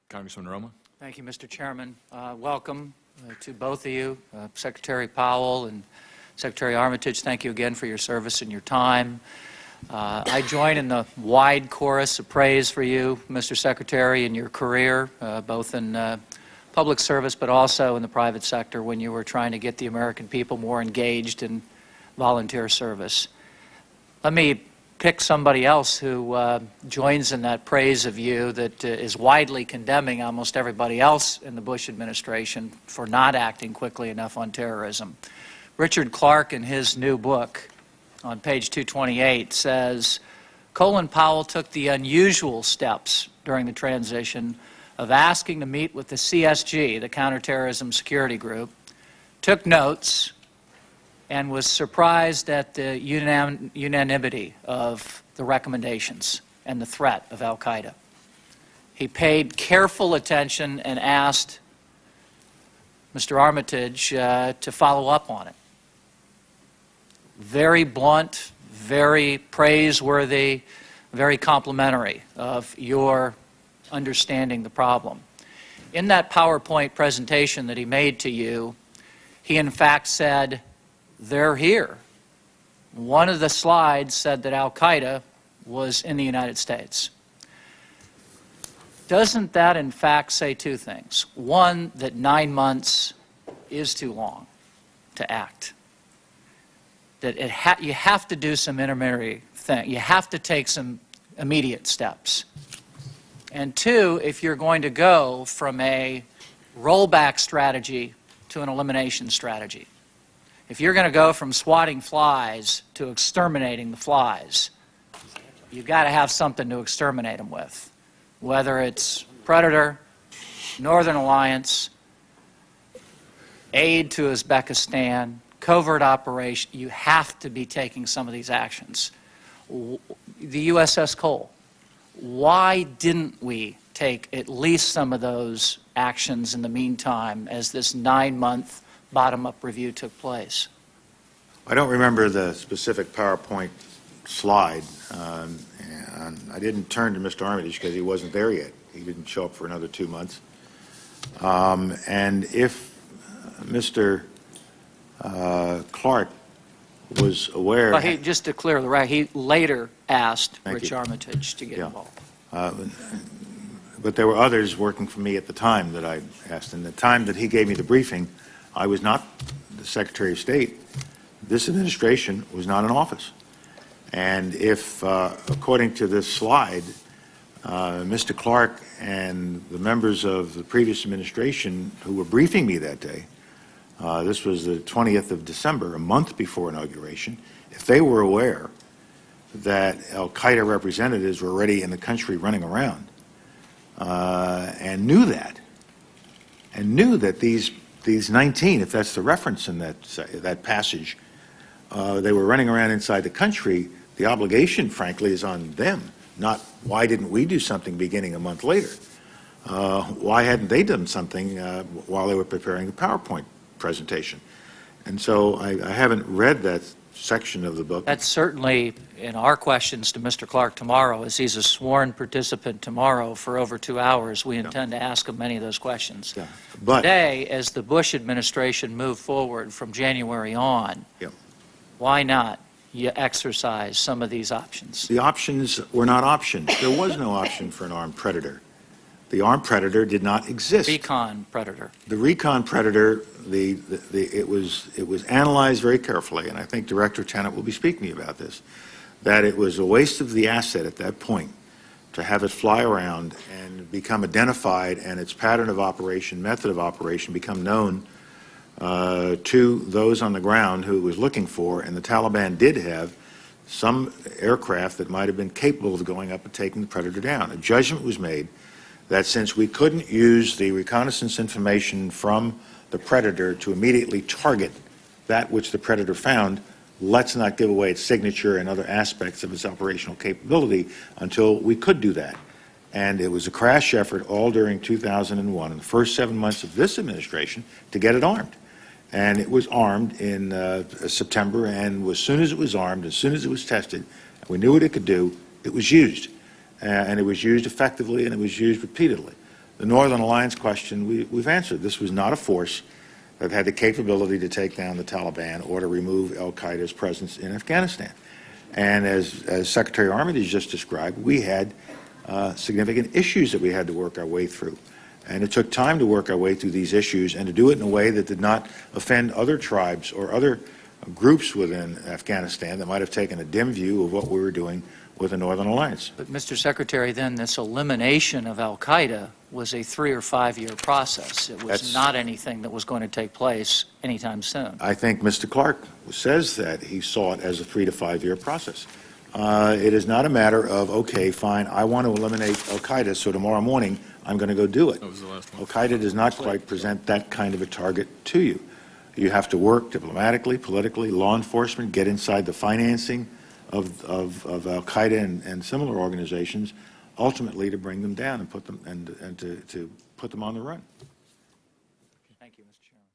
Congressman Roemer. Thank you, Mr. Chairman. Welcome to both of you, Secretary Powell and Secretary Armitage. Thank you again for your service and your time. I join in the wide chorus of praise for you, Mr. Secretary, in your career, both in public service but also in the private sector when you were trying to get the American people more engaged in volunteer service. Let me pick somebody else who joins in that praise of you that is widely condemning almost everybody else in the Bush administration for not acting quickly enough on terrorism. Richard Clarke, in his new book on page 228, says, Colin Powell took the unusual steps during the transition of asking to meet with the CSG, the Counterterrorism Security Group, took notes, and was surprised at the unanimity of the recommendations and the threat of al-Qaeda. He paid careful attention and asked Mr. Armitage to follow up on it. Very blunt, very praiseworthy, very complimentary of your understanding the problem. In that PowerPoint presentation that he made to you, he in fact said, they're here. One of the slides said that al-Qaeda was in the United States. Doesn't that in fact say two things? One, that 9 months is too long to act. That you have to do some intermediary thing. You have to take some immediate steps. And two, if you're going to go from a rollback strategy to an elimination strategy, if you're going to go from swatting flies to exterminating the flies, you've got to have something to exterminate them with. Whether it's Predator, Northern Alliance, aid to Uzbekistan, covert operation, you have to be taking some of these actions. The USS Cole, why didn't we take at least some of those actions in the meantime as this 9-month bottom-up review took place? I don't remember the specific PowerPoint slide. And I didn't turn to Mr. Armitage because he wasn't there yet. He didn't show up for another 2 months. And if Mr. Clarke was aware... Well, just to clear the record, he later asked Rich Armitage to get involved. But there were others working for me at the time that I asked. And the time that he gave me the briefing, I was not the Secretary of State. This administration was not in office. And if, according to this slide, Mr. Clarke and the members of the previous administration who were briefing me that day, this was the 20th of December, a month before inauguration, if they were aware that al-Qaeda representatives were already in the country running around and knew that these 19, if that's the reference in that passage, they were running around inside the country, the obligation, frankly, is on them, not why didn't we do something beginning a month later? Why hadn't they done something while they were preparing the PowerPoint presentation? And so I haven't read that section of the book. That's certainly in our questions to Mr. Clarke tomorrow, as he's a sworn participant tomorrow for over 2 hours. We intend to ask him many of those questions. But today, as the Bush administration moved forward from January on, why not you exercise some of these options? The options were not options. There was no option for an armed predator. The armed predator did not exist. Recon predator. The recon predator, it was analyzed very carefully, and I think Director Tenet will be speaking to you about this, that it was a waste of the asset at that point to have it fly around and become identified and its pattern of operation, method of operation become known to those on the ground who it was looking for, and the Taliban did have some aircraft that might have been capable of going up and taking the predator down. A judgment was made that since we couldn't use the reconnaissance information from the predator to immediately target that which the predator found, let's not give away its signature and other aspects of its operational capability until we could do that. And it was a crash effort all during 2001, in the first 7 months of this administration, to get it armed. And it was armed in September, and as soon as it was armed, as soon as it was tested, and we knew what it could do, it was used. And it was used effectively, and it was used repeatedly. The Northern Alliance question, we've answered. This was not a force that had the capability to take down the Taliban or to remove al-Qaeda's presence in Afghanistan. And as Secretary Armitage just described, we had significant issues that we had to work our way through. And it took time to work our way through these issues and to do it in a way that did not offend other tribes or other groups within Afghanistan that might have taken a dim view of what we were doing with the Northern Alliance. But, Mr. Secretary, then this elimination of al-Qaeda was a 3 or 5 year process. It was not anything that was going to take place anytime soon. I think Mr. Clark says that he saw it as a 3 to 5 year process. It is not a matter of, okay, fine, I want to eliminate al-Qaeda, so tomorrow morning I'm going to go do it. That was the last one. Al-Qaeda does not quite present that kind of a target to you. You have to work diplomatically, politically, law enforcement, get inside the financing of al-Qaeda and similar organizations, ultimately to bring them down and put them and to put them on the run. Thank you, Mr. Chairman.